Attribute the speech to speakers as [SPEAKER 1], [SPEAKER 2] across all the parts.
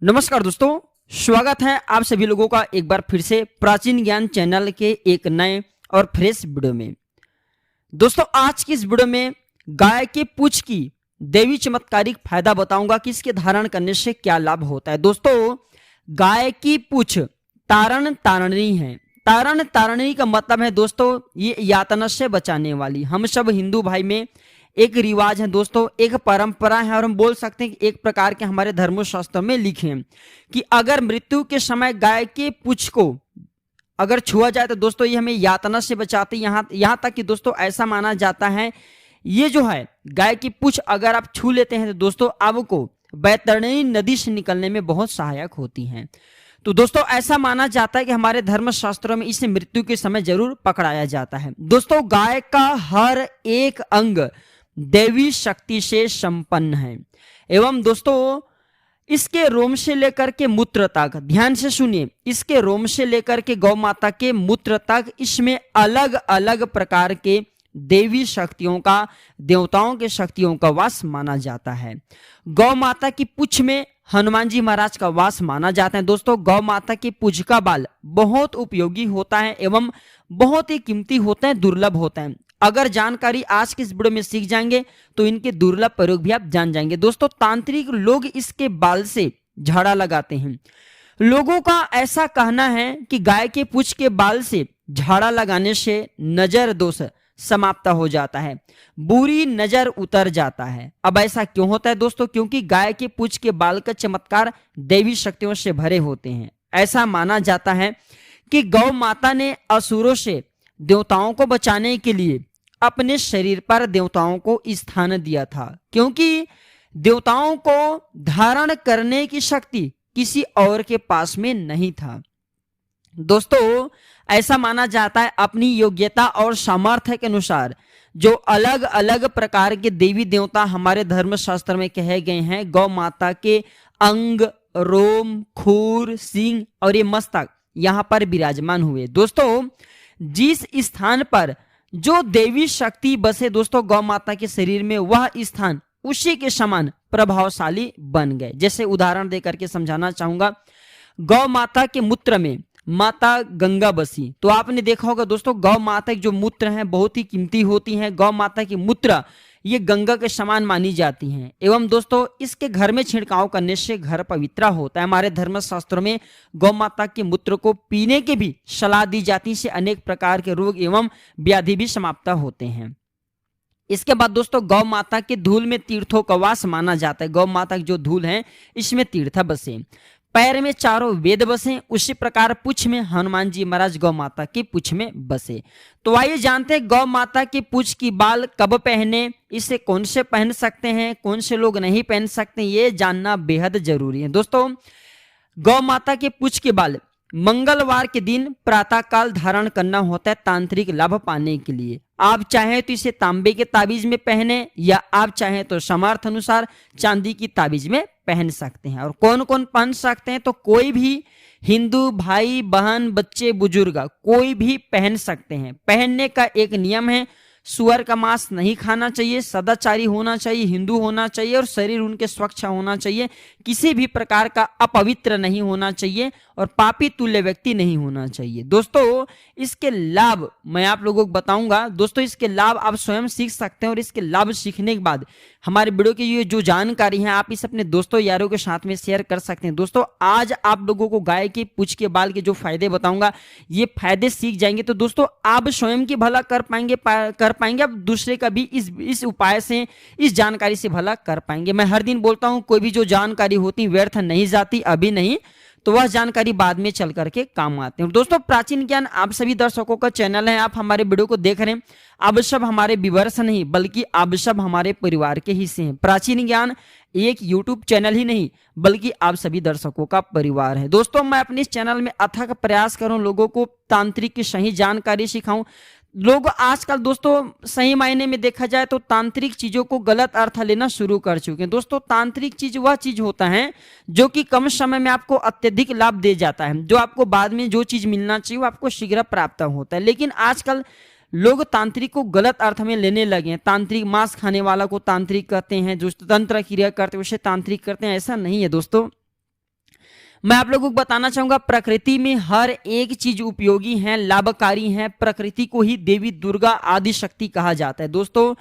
[SPEAKER 1] नमस्कार दोस्तों, स्वागत है आप सभी लोगों का एक बार फिर से प्राचीन ज्ञान चैनल के एक नए और फ्रेश वीडियो में। दोस्तों आज की इस वीडियो में गाय के पूंछ की देवी चमत्कारिक फायदा बताऊंगा कि इसके धारण करने से क्या लाभ होता है। दोस्तों गाय की पूंछ तारण तारणी है। तारण तारणी का मतलब है दोस्तों ये यातना से बचाने वाली। हम सब हिंदू भाई में एक रिवाज है दोस्तों, एक परंपरा है और हम बोल सकते हैं कि एक प्रकार के हमारे धर्मशास्त्र में लिखे हैं कि अगर मृत्यु के समय गाय के पूंछ को अगर छुआ जाए तो दोस्तों ये हमें यातना से बचाती। यहाँ तक कि दोस्तों ऐसा माना जाता है ये जो है गाय की पूंछ अगर आप छू लेते हैं तो दोस्तों आपको बैतरणी नदी से निकलने में बहुत सहायक होती हैं। तो दोस्तों ऐसा माना जाता है कि हमारे धर्मशास्त्रों में इसे मृत्यु के समय जरूर पकड़ाया जाता है। दोस्तों गाय का हर एक अंग देवी शक्ति से संपन्न है एवं दोस्तों इसके रोम से लेकर के मूत्र तक, ध्यान से सुनिए, इसके रोम से लेकर के गौ माता के मूत्र तक इसमें अलग अलग प्रकार के देवी शक्तियों का, देवताओं के शक्तियों का वास माना जाता है। गौ माता की पूंछ में हनुमान जी महाराज का वास माना जाता है। दोस्तों गौ माता की पूंछ का बाल बहुत उपयोगी होता है एवं बहुत ही कीमती होता है, दुर्लभ होता है। अगर जानकारी आज के इस वीडियो में सीख जाएंगे तो इनके दुर्लभ प्रयोग भी आप जान जाएंगे। दोस्तों तांत्रिक लोग इसके बाल से झाड़ा लगाते हैं। लोगों का ऐसा कहना है कि गाय के पूंछ के बाल से झाड़ा लगाने से नजर दोष समाप्त हो जाता है, बुरी नजर उतर जाता है। अब ऐसा क्यों होता है दोस्तों? क्योंकि गाय के पूंछ के बाल का चमत्कार देवी शक्तियों से भरे होते हैं। ऐसा माना जाता है कि गौ माता ने असुरों से देवताओं को बचाने के लिए अपने शरीर पर देवताओं को स्थान दिया था, क्योंकि देवताओं को धारण करने की शक्ति किसी और के पास में नहीं था। दोस्तों ऐसा माना जाता है अपनी योग्यता और सामर्थ्य के अनुसार जो अलग अलग प्रकार के देवी देवता हमारे धर्मशास्त्र में कहे गए हैं, गौ माता के अंग, रोम, खूर, सींग और ये मस्तक यहाँ पर विराजमान हुए। दोस्तों जिस स्थान पर जो देवी शक्ति बसे दोस्तों गौ माता के शरीर में, वह स्थान उसी के समान प्रभावशाली बन गए। जैसे उदाहरण देकर के समझाना चाहूंगा, गौ माता के मूत्र में माता गंगा बसी, तो आपने देखा होगा दोस्तों गौ माता की जो मूत्र हैं बहुत ही कीमती होती हैं। गौ माता की मूत्र ये गंगा के समान मानी जाती हैं एवं दोस्तों इसके घर में छिड़काव करने से घर पवित्र होता है। हमारे धर्मशास्त्रों में गौ माता के मूत्र को पीने की भी सलाह दी जाती है, इससे अनेक प्रकार के रोग एवं व्याधि भी समाप्त होते हैं। इसके बाद दोस्तों गौ माता के धूल में तीर्थों का वास माना जाता है। गौ माता की जो धूल है इसमें तीर्थ बसे, पैर में चारों वेद बसे, उसी प्रकार पूंछ में हनुमान जी महाराज गौ माता की पूंछ में बसे। तो आइए जानते हैं गौ माता की पूंछ की बाल कब पहने, इसे कौन से पहन सकते हैं, कौन से लोग नहीं पहन सकते, ये जानना बेहद जरूरी है। दोस्तों गौ माता के पूंछ के बाल मंगलवार के दिन प्रातः काल धारण करना होता है तांत्रिक लाभ पाने के लिए। आप चाहें तो इसे तांबे के ताबीज में पहने या आप चाहें तो सामर्थ्य अनुसार चांदी की ताबीज में पहन सकते हैं। और कौन कौन पहन सकते हैं? तो कोई भी हिंदू भाई बहन बच्चे बुजुर्ग कोई भी पहन सकते हैं। पहनने का एक नियम है, सुअर का मांस नहीं खाना चाहिए, सदाचारी होना चाहिए, हिंदू होना चाहिए और शरीर उनके स्वच्छ होना चाहिए, किसी भी प्रकार का अपवित्र नहीं होना चाहिए और पापी तुल्य व्यक्ति नहीं होना चाहिए। दोस्तों इसके लाभ मैं आप लोगों को बताऊंगा। दोस्तों इसके लाभ आप स्वयं सीख सकते हैं और इसके लाभ सीखने के बाद हमारे वीडियो की ये जो जानकारी है आप इसे अपने दोस्तों यारों के साथ में शेयर कर सकते हैं। दोस्तों आज आप लोगों को गाय की पूंछ के बाल के जो फायदे बताऊंगा ये फायदे सीख जाएंगे तो दोस्तों आप स्वयं की भला कर पाएंगे, आप दूसरे का भी इस उपाय से, इस जानकारी से भला कर पाएंगे। मैं हर दिन बोलता हूं कोई भी जो जानकारी होती व्यर्थ नहीं जाती, अभी नहीं तो वह जानकारी बाद में चल करके काम आते हैं। दोस्तों प्राचीन ज्ञान आप सभी दर्शकों का चैनल है, आप हमारे वीडियो को देख रहे हैं, आप सब हमारे व्यूअर्स नहीं बल्कि आप सब हमारे परिवार के हिस्से हैं। प्राचीन ज्ञान एक यूट्यूब चैनल ही नहीं बल्कि आप सभी दर्शकों का परिवार है। दोस्तों मैं अपने इस चैनल में अथक प्रयास करूं लोगों को तांत्रिक की सही जानकारी सिखाऊं। लोग आजकल दोस्तों सही मायने में देखा जाए तो तांत्रिक चीजों को गलत अर्थ लेना शुरू कर चुके हैं। दोस्तों तांत्रिक चीज वह चीज होता है जो कि कम समय में आपको अत्यधिक लाभ दे जाता है, जो आपको बाद में जो चीज मिलना चाहिए वो आपको शीघ्र प्राप्त होता है। लेकिन आजकल लोग तांत्रिक को गलत अर्थ में लेने लगे हैं। तांत्रिक मांस खाने वाला को तांत्रिक कहते हैं, जो तंत्र क्रिया करते हैं उसे तांत्रिक करते हैं। ऐसा नहीं है दोस्तों, मैं आप लोगों को बताना चाहूंगा, प्रकृति में हर एक चीज उपयोगी है, लाभकारी है। प्रकृति को ही देवी दुर्गा आदि शक्ति कहा जाता है। दोस्तों,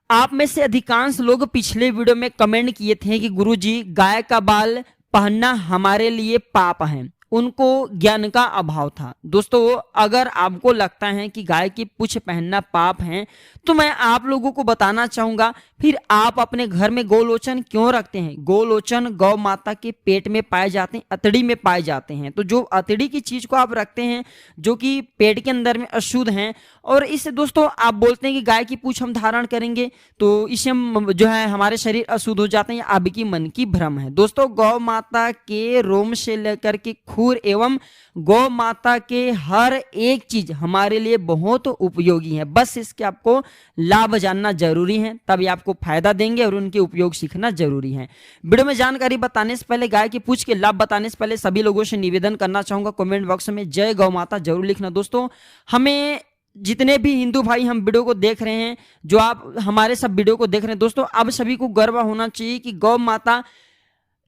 [SPEAKER 1] आप में से अधिकांश लोग पिछले वीडियो में कमेंट किए थे कि गुरुजी गाय का बाल पहनना हमारे लिए पाप है, उनको ज्ञान का अभाव था। दोस्तों, अगर आपको लगता है कि गाय की पूंछ पहनना पाप है, तो मैं आप लोगों को बताना चाहूंगा, फिर आप अपने घर में गोलोचन क्यों रखते हैं? गोलोचन गौ माता के पेट में पाए जाते हैं, अतड़ी में पाए जाते हैं। तो जो अतड़ी की चीज को आप रखते हैं जो कि पेट के अंदर में अशुद्ध हैं, और इससे दोस्तों आप बोलते हैं कि गाय की पूंछ हम धारण करेंगे तो इससे हम जो है हमारे शरीर अशुद्ध हो जाते हैं, ये आपकी मन की भ्रम है। दोस्तों, गौ माता के रोम से लेकर के खूर एवं गौ माता के हर एक चीज हमारे लिए बहुत उपयोगी है। बस इसके आपको लाभ जानना जरूरी है, तभी आपको फायदा देंगे और उनके उपयोग सीखना जरूरी है। वीडियो में जानकारी बताने से पहले, गाय की पूंछ के लाभ बताने से पहले सभी लोगों से निवेदन करना चाहूंगा, कमेंट बॉक्स में जय गौ माता जरूर लिखना। दोस्तों, हमें जितने भी हिंदू भाई हम वीडियो को देख रहे हैं, जो आप हमारे सब वीडियो को देख रहे हैं, दोस्तों अब सभी को गर्व होना चाहिए कि गौ माता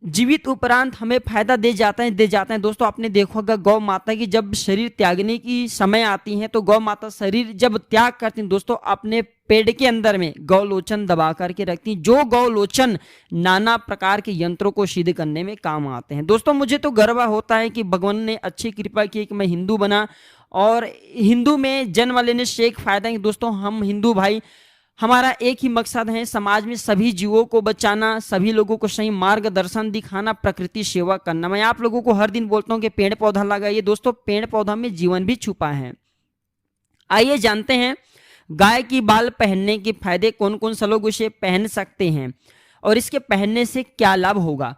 [SPEAKER 1] जीवित उपरांत हमें फायदा दे जाते हैं। दोस्तों, आपने देखा होगा गौ माता की जब शरीर त्यागने की समय आती है, तो गौ माता शरीर जब त्याग करती हैं, दोस्तों अपने पेट के अंदर में गौलोचन दबा करके रखती हैं, जो गौलोचन नाना प्रकार के यंत्रों को सिद्ध करने में काम आते हैं। दोस्तों, मुझे तो गर्व होता है कि भगवान ने अच्छी कृपा की कि मैं हिंदू बना, और हिंदू में जन्म लेने से एक फायदा है। दोस्तों, हम हिंदू भाई, हमारा एक ही मकसद है, समाज में सभी जीवों को बचाना, सभी लोगों को सही मार्गदर्शन दिखाना, प्रकृति सेवा करना। मैं आप लोगों को हर दिन बोलता हूं कि पेड़ पौधा लगाइए। दोस्तों, पेड़ पौधा में जीवन भी छुपा है। आइए जानते हैं गाय की बाल पहनने के फायदे, कौन कौन से लोग इसे पहन सकते हैं और इसके पहनने से क्या लाभ होगा।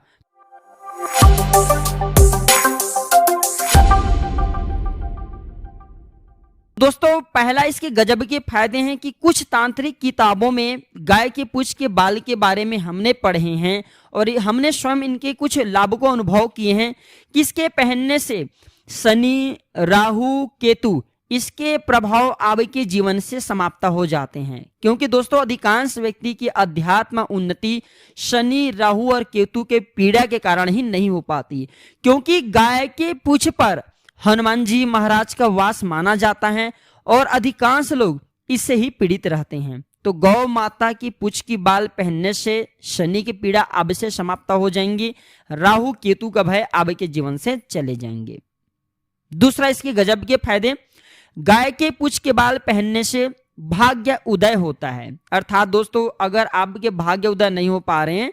[SPEAKER 1] दोस्तों, पहला इसके गजब के फायदे हैं कि कुछ तांत्रिक किताबों में गाय के पूंछ के बाल के बारे में हमने पढ़े हैं और हमने स्वयं इनके कुछ लाभ को अनुभव किए हैं कि इसके पहनने से शनि, राहु, केतु इसके प्रभाव आपके जीवन से समाप्त हो जाते हैं। क्योंकि दोस्तों, अधिकांश व्यक्ति की अध्यात्म उन्नति शनि, राहु और केतु के पीड़ा के कारण ही नहीं हो पाती, क्योंकि गाय के पूंछ पर हनुमान जी महाराज का वास माना जाता है और अधिकांश लोग इससे ही पीड़ित रहते हैं। तो गौ माता की पूंछ की बाल पहनने से शनि की पीड़ा अब से समाप्त हो जाएंगी, राहु केतु का भय आपके जीवन से चले जाएंगे। दूसरा इसके गजब के फायदे, गाय के पूंछ के बाल पहनने से भाग्य उदय होता है। अर्थात दोस्तों, अगर आपके भाग्य उदय नहीं हो पा रहे हैं,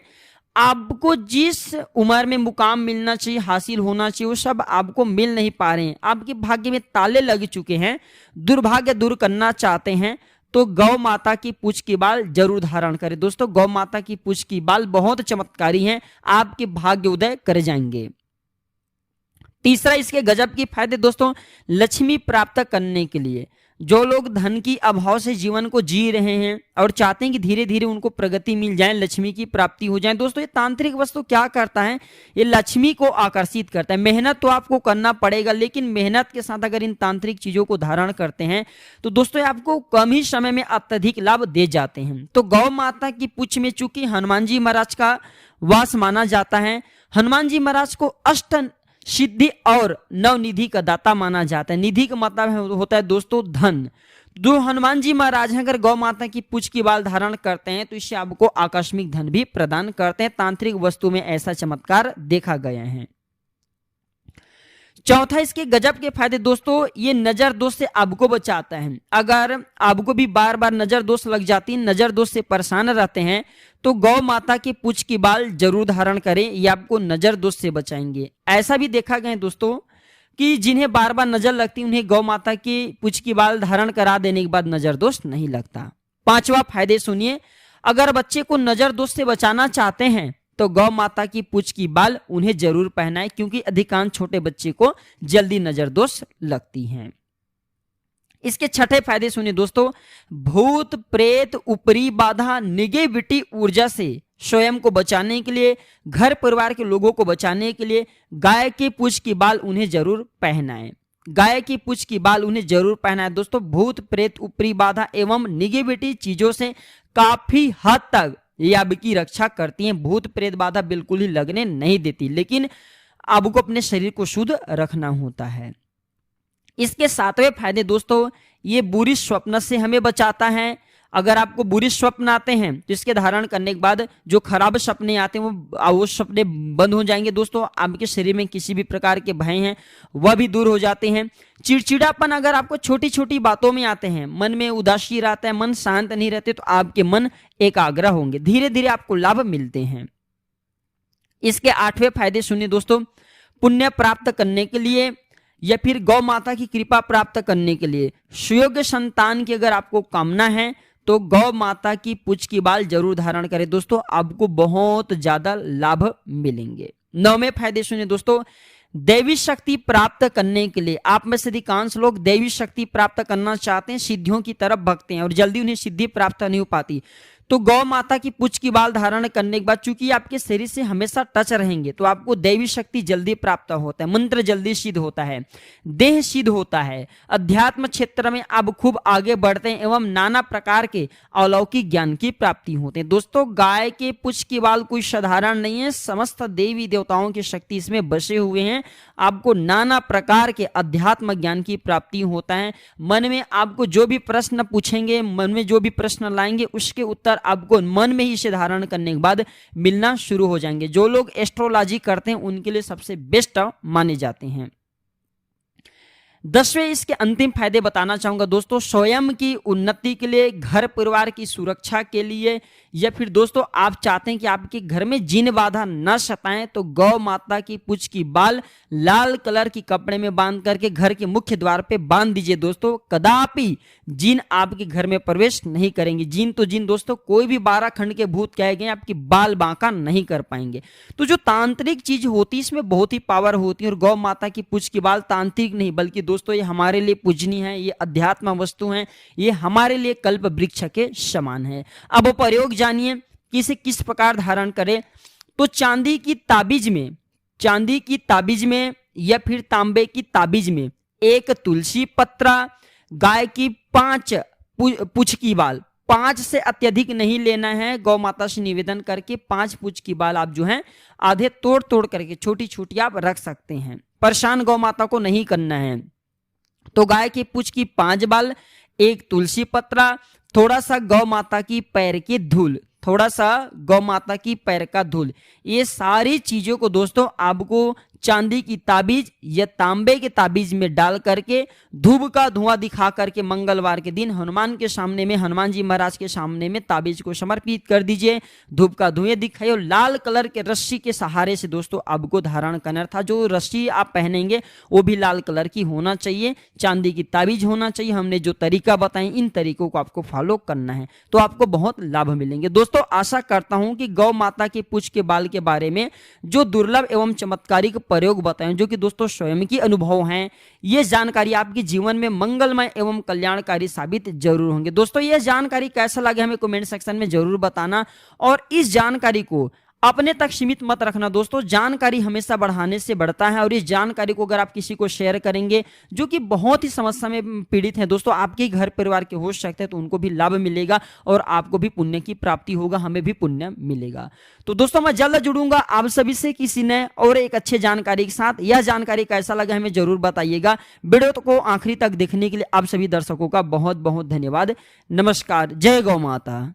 [SPEAKER 1] आपको जिस उम्र में मुकाम मिलना चाहिए, हासिल होना चाहिए, वो सब आपको मिल नहीं पा रहे हैं, आपके भाग्य में ताले लग चुके हैं, दुर्भाग्य दूर करना चाहते हैं, तो गौ माता की पूंछ की बाल जरूर धारण करें। दोस्तों, गौ माता की पूंछ की बाल बहुत चमत्कारी हैं, आपके भाग्य उदय कर जाएंगे। तीसरा इसके गजब के फायदे दोस्तों, लक्ष्मी प्राप्त करने के लिए जो लोग धन की अभाव से जीवन को जी रहे हैं और चाहते हैं कि धीरे धीरे उनको प्रगति मिल जाए, लक्ष्मी की प्राप्ति हो जाए। दोस्तों, ये तांत्रिक वस्तु क्या करता है, ये लक्ष्मी को आकर्षित करता है। मेहनत तो आपको करना पड़ेगा, लेकिन मेहनत के साथ अगर इन तांत्रिक चीजों को धारण करते हैं तो दोस्तों ये आपको कम ही समय में अत्यधिक लाभ दे जाते हैं। तो गौ माता की पूंछ में चूंकि हनुमान जी महाराज का वास माना जाता है, हनुमान जी महाराज को अष्ट सिद्धि और नवनिधि का दाता माना जाता है। निधि का मतलब होता है दोस्तों धन। जो हनुमान जी महाराज हैं, अगर गौ माता की पूंछ की बाल धारण करते हैं तो इससे आपको आकस्मिक धन भी प्रदान करते हैं। तांत्रिक वस्तु में ऐसा चमत्कार देखा गया है। चौथा इसके गजब के फायदे दोस्तों, ये नजर दोष से आपको बचाता है। अगर आपको भी बार बार नजर दोष लग जाती है, नजर दोष से परेशान रहते हैं, तो गौ माता की पूंछ की बाल जरूर धारण करें, ये आपको नजर दोष से बचाएंगे। ऐसा भी देखा गया है दोस्तों कि जिन्हें बार बार नजर लगती उन्हें गौ माता की पूंछ की बाल धारण करा देने के बाद नजर दोष नहीं लगता। पांचवा फायदे सुनिए, अगर बच्चे को नजर दोष से बचाना चाहते हैं तो गौ माता की पूंछ की बाल उन्हें जरूर पहनाएं, क्योंकि अधिकांश छोटे बच्चे को जल्दी नजर दोष लगती हैं। इसके छठे फायदे सुनिए दोस्तों, भूत प्रेत ऊपरी बाधा निगेटिविटी ऊर्जा से स्वयं को बचाने के लिए, घर परिवार के लोगों को बचाने के लिए गाय की पूंछ की बाल उन्हें जरूर पहनाएं। गाय की पूंछ की बाल उन्हें जरूर पहनाएं। दोस्तों, भूत प्रेत ऊपरी बाधा एवं निगेटिविटी चीजों से काफी हद तक ये आपकी रक्षा करती हैं। भूत प्रेत बाधा बिल्कुल ही लगने नहीं देती, लेकिन आपको अपने शरीर को शुद्ध रखना होता है। इसके 7वें फायदे दोस्तों, ये बुरी स्वप्न से हमें बचाता है। अगर आपको बुरी स्वप्न आते हैं तो इसके धारण करने के बाद जो खराब सपने आते हैं वो सपने बंद हो जाएंगे दोस्तों। आपके शरीर में किसी भी प्रकार के भय हैं वह भी दूर हो जाते हैं। चिड़चिड़ापन अगर आपको छोटी छोटी बातों में आते हैं, मन में उदासी रहता है, मन शांत नहीं रहते, तो आपके मन एकाग्र होंगे, धीरे धीरे आपको लाभ मिलते हैं। इसके 8वें फायदे सुनिए दोस्तों, पुण्य प्राप्त करने के लिए या फिर गौ माता की कृपा प्राप्त करने के लिए, सुयोग्य संतान की अगर आपको कामना है तो गौ माता की पूंछ की बाल जरूर धारण करें दोस्तों, आपको बहुत ज्यादा लाभ मिलेंगे। 9वें फायदे सुनिए दोस्तों, दैवी शक्ति प्राप्त करने के लिए, आप में से अधिकांश लोग दैवी शक्ति प्राप्त करना चाहते हैं, सिद्धियों की तरफ भगते हैं और जल्दी उन्हें सिद्धि प्राप्त नहीं हो पाती, तो गौ माता की पूंछ की बाल धारण करने के बाद चूंकि आपके शरीर से हमेशा टच रहेंगे तो आपको दैवी शक्ति जल्दी प्राप्त होता है, मंत्र जल्दी सिद्ध होता है, देह सिद्ध होता है, अध्यात्म क्षेत्र में आप खूब आगे बढ़ते हैं एवं नाना प्रकार के अलौकिक ज्ञान की प्राप्ति होते हैं। दोस्तों गाय के पूंछ की बाल कोई साधारण नहीं है, समस्त देवी देवताओं की शक्ति इसमें बसे हुए हैं, आपको नाना प्रकार के अध्यात्म ज्ञान की प्राप्ति होता है। मन में आपको जो भी प्रश्न पूछेंगे, मन में जो भी प्रश्न लाएंगे उसके उत्तर आपको मन में ही इसे धारण करने के बाद मिलना शुरू हो जाएंगे। जो लोग एस्ट्रोलॉजी करते हैं उनके लिए सबसे बेस्ट माने जाते हैं। 10वें इसके अंतिम फायदे बताना चाहूंगा दोस्तों, स्वयं की उन्नति के लिए, घर परिवार की सुरक्षा के लिए, या फिर दोस्तों आप चाहते हैं कि आपके घर में जिन बाधा न सताएं तो गौ माता की पूंछ की बाल लाल कलर की कपड़े में बांध करके घर के मुख्य द्वार पे बांध दीजिए दोस्तों। कदापि जिन आपके घर में प्रवेश नहीं करेंगे। जिन तो जिन दोस्तों, कोई भी 12 खंड के भूत कहे गए आपकी बाल बांका नहीं कर पाएंगे। तो जो तांत्रिक चीज होती है इसमें बहुत ही पावर होती है और गौ माता की पूंछ की बाल तांत्रिक नहीं बल्कि दोस्तों ये हमारे लिए पूजनीय है, ये अध्यात्म वस्तु है, ये हमारे लिए कल्प वृक्ष के समान है। अब प्रयोग जानिए कि इसे किस प्रकार धारण करें। तो चांदी की ताबीज में या फिर तांबे की ताबीज में 1 तुलसी पत्रा, गाय की 5 पूंछ की बाल, 5 से अत्यधिक नहीं लेना है, गौ माता से निवेदन करके 5 पूंछ की बाल आप जो है आधे तोड़ तोड़ करके छोटी छोटी आप रख सकते हैं, परेशान गौ माता को नहीं करना है। तो गाय की पूंछ की 5 बाल, 1 तुलसी पत्रा, थोड़ा सा गौ माता की पैर की धूल, थोड़ा सा गौ माता की पैर का धूल, ये सारी चीजों को दोस्तों आपको चांदी की ताबीज या तांबे के ताबीज में डाल करके धूप का धुआं दिखा करके मंगलवार के दिन हनुमान के सामने में, हनुमान जी महाराज के सामने में ताबीज को समर्पित कर दीजिए। धूप का धुएं दिखाइए और लाल कलर के रस्सी के सहारे से दोस्तों आपको धारण करना था। जो रस्सी आप पहनेंगे वो भी लाल कलर की होना चाहिए, चांदी की ताबीज होना चाहिए। हमने जो तरीका बताए इन तरीकों को आपको फॉलो करना है तो आपको बहुत लाभ मिलेंगे। दोस्तों आशा करता हूं कि गौ माता के पूंछ के बाल के बारे में जो दुर्लभ एवं चमत्कारिक प्रयोग बताएं, जो कि दोस्तों स्वयं की अनुभव हैं, ये जानकारी आपके जीवन में मंगलमय एवं कल्याणकारी साबित जरूर होंगे। दोस्तों ये जानकारी कैसा लगे हमें कमेंट सेक्शन में जरूर बताना और इस जानकारी को अपने तक सीमित मत रखना दोस्तों। जानकारी हमेशा बढ़ाने से बढ़ता है और इस जानकारी को अगर आप किसी को शेयर करेंगे जो कि बहुत ही समस्या में पीड़ित हैं दोस्तों, आपके घर परिवार के हो सकते हैं, तो उनको भी लाभ मिलेगा और आपको भी पुण्य की प्राप्ति होगा, हमें भी पुण्य मिलेगा। तो दोस्तों मैं जल्द जुड़ूंगा आप सभी से किसी नए और एक अच्छे जानकारी के साथ। यह जानकारी कैसा लगा हमें जरूर बताइएगा। वीडियो को आखिरी तक देखने के लिए आप सभी दर्शकों का बहुत बहुत धन्यवाद। नमस्कार, जय गौ माता।